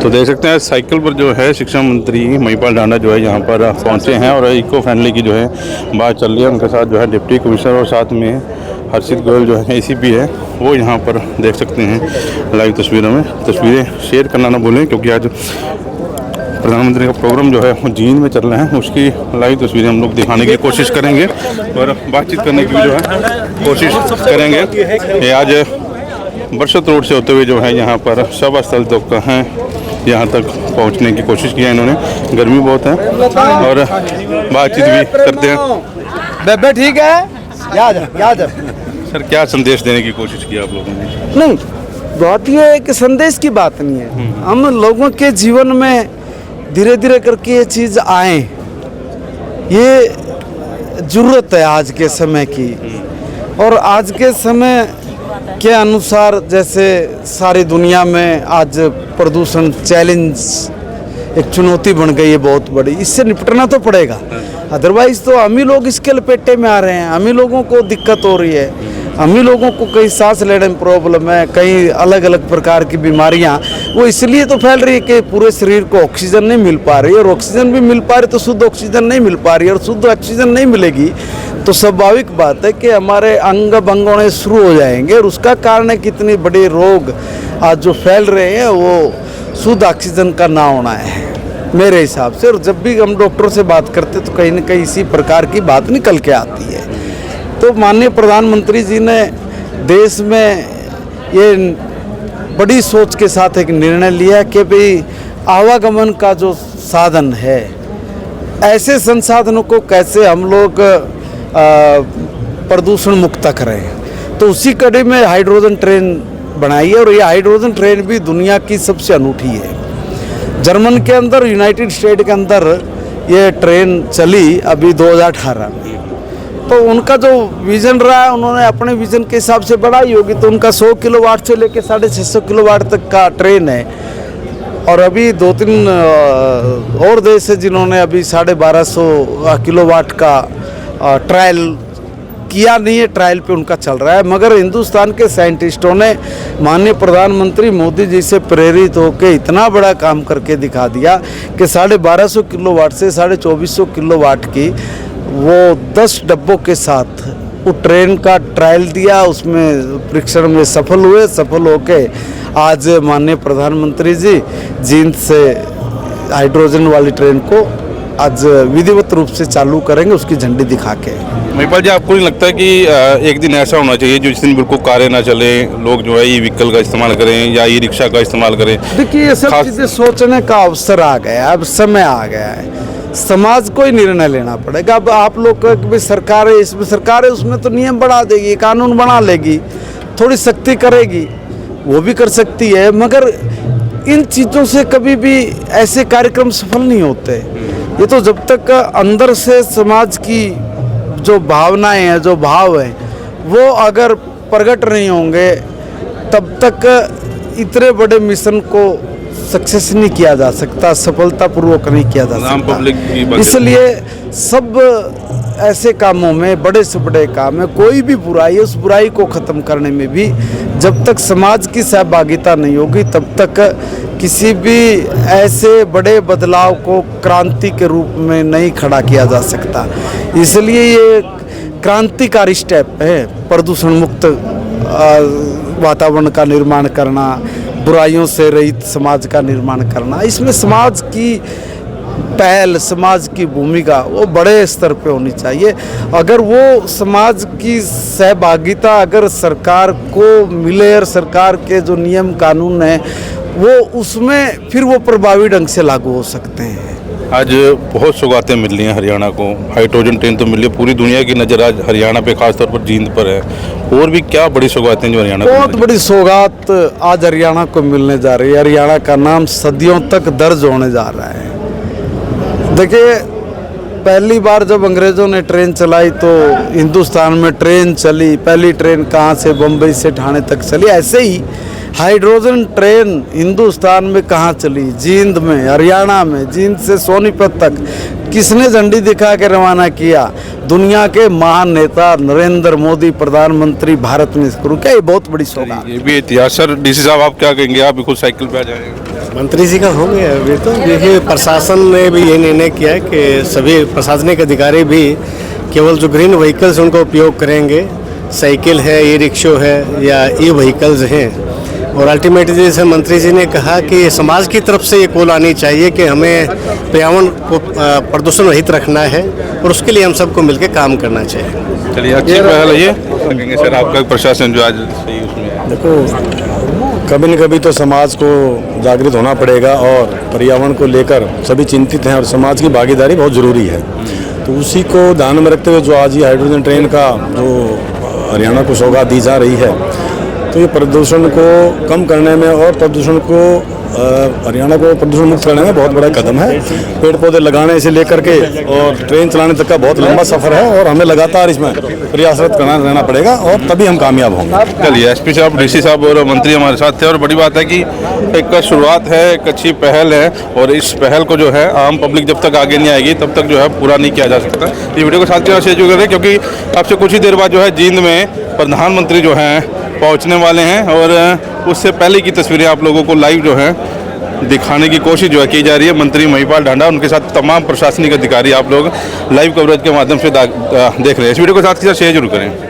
तो देख सकते हैं साइकिल पर जो है शिक्षा मंत्री महिपाल ढांडा जो है यहाँ पर पहुँचे हैं और इको फ्रेंडली की जो है बात चल रही है। उनके साथ जो है डिप्टी कमिश्नर और साथ में हर्षित गोयल जो है एसीपी है वो यहाँ पर देख सकते हैं लाइव तस्वीरों में। तस्वीरें शेयर करना ना भूलें क्योंकि आज प्रधानमंत्री का प्रोग्राम जो है वो जींद में चल रहा है, उसकी लाइव तस्वीरें हम लोग दिखाने की कोशिश करेंगे और बातचीत करने की भी जो है कोशिश करेंगे। ये आज बरसत रोड से होते हुए जो है यहाँ पर सभा स्थल तक हैं, यहाँ तक पहुँचने की कोशिश की है इन्होंने। गर्मी बहुत है और बातचीत भी करते हैं। बेबे ठीक है, याद है सर, क्या संदेश देने की कोशिश की आप लोगों ने? नहीं, बात ये है कि संदेश की बात नहीं है। हम लोगों के जीवन में धीरे धीरे करके ये चीज़ आए, ये जरूरत है आज के समय की। और आज के समय के अनुसार जैसे सारी दुनिया में आज प्रदूषण चैलेंज एक चुनौती बन गई है बहुत बड़ी, इससे निपटना तो पड़ेगा। अदरवाइज तो हम ही लोग इसके लपेटे में आ रहे हैं, हम ही लोगों को दिक्कत हो रही है, हम ही लोगों को कई सांस लेने में प्रॉब्लम है, कई अलग अलग प्रकार की बीमारियां वो इसलिए तो फैल रही है कि पूरे शरीर को ऑक्सीजन नहीं मिल पा रही है। और ऑक्सीजन भी मिल पा रही तो शुद्ध ऑक्सीजन नहीं मिल पा रही है, और शुद्ध ऑक्सीजन नहीं मिलेगी तो स्वाभाविक बात है कि हमारे अंग भंग होने शुरू हो जाएंगे। और उसका कारण है कितनी बड़े रोग आज जो फैल रहे हैं वो शुद्ध ऑक्सीजन का ना होना है मेरे हिसाब से। और जब भी हम डॉक्टरों से बात करते तो कहीं ना कहीं इसी प्रकार की बात निकल के आती है। तो माननीय प्रधानमंत्री जी ने देश में ये बड़ी सोच के साथ एक निर्णय लिया कि भाई आवागमन का जो साधन है, ऐसे संसाधनों को कैसे हम लोग प्रदूषण मुक्त करें। तो उसी कड़ी में हाइड्रोजन ट्रेन बनाई है और ये हाइड्रोजन ट्रेन भी दुनिया की सबसे अनूठी है। जर्मन के अंदर, यूनाइटेड स्टेट के अंदर ये ट्रेन चली अभी 2018 में। तो उनका जो विज़न रहा है, उन्होंने अपने विज़न के हिसाब से बढ़ाई होगी। तो उनका 100 किलोवाट से लेकर 650 किलोवाट तक का ट्रेन है। और अभी 2-3 और देश है जिन्होंने अभी 1250 किलोवाट का ट्रायल किया नहीं है, ट्रायल पे उनका चल रहा है। मगर हिंदुस्तान के साइंटिस्टों ने माननीय प्रधानमंत्री मोदी जी से प्रेरित होकर इतना बड़ा काम करके दिखा दिया कि 1250 किलोवाट से 2450 किलोवाट की वो 10 डब्बों के साथ वो ट्रेन का ट्रायल दिया, उसमें परीक्षण में सफल हुए। सफल होके आज माननीय प्रधानमंत्री जी जींद से हाइड्रोजन वाली ट्रेन को आज विधिवत रूप से चालू करेंगे, उसकी झंडी दिखा के। महिपाल जी, आपको नहीं लगता है कि एक दिन ऐसा होना चाहिए जिस दिन बिल्कुल कारें ना चले, लोग जो है ई व्हीकल का इस्तेमाल करें या ई रिक्शा का इस्तेमाल करें? देखिए, ये सब चीज़ें सोचने का अवसर आ गया है, अब समय आ गया है। समाज को ही निर्णय लेना पड़ेगा। अब आप लोग का भी सरकार है, इसमें सरकार है, उसमें तो नियम बढ़ा देगी, कानून बना लेगी, थोड़ी सख्ती करेगी, वो भी कर सकती है। मगर इन चीज़ों से कभी भी ऐसे कार्यक्रम सफल नहीं होते। ये तो जब तक अंदर से समाज की जो भावनाएं हैं, जो भाव हैं, वो अगर प्रकट नहीं होंगे तब तक इतने बड़े मिशन को सक्सेस नहीं किया जा सकता, सफलतापूर्वक नहीं किया जा सकता। इसलिए सब ऐसे कामों में, बड़े से बड़े काम है, कोई भी बुराई है, उस बुराई को ख़त्म करने में भी जब तक समाज की सहभागिता नहीं होगी तब तक किसी भी ऐसे बड़े बदलाव को क्रांति के रूप में नहीं खड़ा किया जा सकता। इसलिए ये क्रांतिकारी स्टेप है, प्रदूषण मुक्त वातावरण का निर्माण करना, बुराइयों से रहित समाज का निर्माण करना। इसमें समाज की पहल, समाज की भूमिका वो बड़े स्तर पे होनी चाहिए। अगर वो समाज की सहभागिता अगर सरकार को मिले और सरकार के जो नियम कानून हैं वो उसमें फिर वो प्रभावी ढंग से लागू हो सकते हैं। आज बहुत सौगातें मिल रही हैं हरियाणा को, हाइड्रोजन ट्रेन तो मिल रही है, पूरी दुनिया की नज़र आज हरियाणा पे, खासतौर पर जींद पर है। और भी क्या बड़ी सौगातें जो हरियाणा बहुत बड़ी सौगात आज हरियाणा को मिलने जा रही है। हरियाणा का नाम सदियों तक दर्ज होने जा रहा है। देखिए, पहली बार जब अंग्रेज़ों ने ट्रेन चलाई तो हिंदुस्तान में ट्रेन चली, पहली ट्रेन कहाँ से, बम्बई से ठाणे तक चली। ऐसे ही हाइड्रोजन ट्रेन हिंदुस्तान में कहाँ चली? जींद में, हरियाणा में। जींद से सोनीपत तक किसने झंडी दिखा के रवाना किया? दुनिया के महान नेता नरेंद्र मोदी प्रधानमंत्री भारत में शुरू किया। ये बहुत बड़ी सौगात। ये भी इतिहास। सर, डीसी साहब आप क्या कहेंगे? आप बिल्कुल साइकिल पे आ जाएंगे। मंत्री जी का हो गया अभी तो। देखिए प्रशासन ने भी ये निर्णय किया है कि सभी प्रशासनिक अधिकारी भी केवल जो ग्रीन व्हीकल्स उनका उपयोग करेंगे, साइकिल है, ई रिक्शो है या ई व्हीकल्स हैं। और अल्टीमेटली जैसे मंत्री जी ने कहा कि समाज की तरफ से ये कॉल आनी चाहिए कि हमें पर्यावरण को प्रदूषण रहित रखना है और उसके लिए हम सबको मिलकर काम करना चाहिए। चलिए अच्छी पहल है ये। लगेंगे सर आपका प्रशासन जो आज सही उसमें है। देखो कभी न कभी तो समाज को जागृत होना पड़ेगा और पर्यावरण को लेकर सभी चिंतित हैं और समाज की भागीदारी बहुत ज़रूरी है। तो उसी को ध्यान में रखते हुए जो आज ये हाइड्रोजन ट्रेन का जो हरियाणा को सौगात दी जा रही है, तो ये प्रदूषण को कम करने में और प्रदूषण को हरियाणा को प्रदूषण मुक्त करने में बहुत बड़ा कदम है। पेड़ पौधे लगाने से लेकर के और ट्रेन चलाने तक का बहुत लंबा सफ़र है और हमें लगातार इसमें प्रयासरत करना रहना पड़ेगा और तभी हम कामयाब होंगे। चलिए एसपी साहब, डीसी साहब और मंत्री हमारे साथ थे और बड़ी बात है कि एक शुरुआत है, एक अच्छी पहल है और इस पहल को जो है आम पब्लिक जब तक आगे नहीं आएगी तब तक जो है पूरा नहीं किया जा सकता। ये वीडियो को साथ के साथ शेयर करें क्योंकि आपसे कुछ ही देर बाद जो है जींद में प्रधानमंत्री जो हैं पहुंचने वाले हैं और उससे पहले की तस्वीरें आप लोगों को लाइव जो है दिखाने की कोशिश जो है की जा रही है। मंत्री महिपाल ढांडा, उनके साथ तमाम प्रशासनिक अधिकारी आप लोग लाइव कवरेज के माध्यम से देख रहे हैं। इस वीडियो को साथ के साथ शेयर जरूर करें।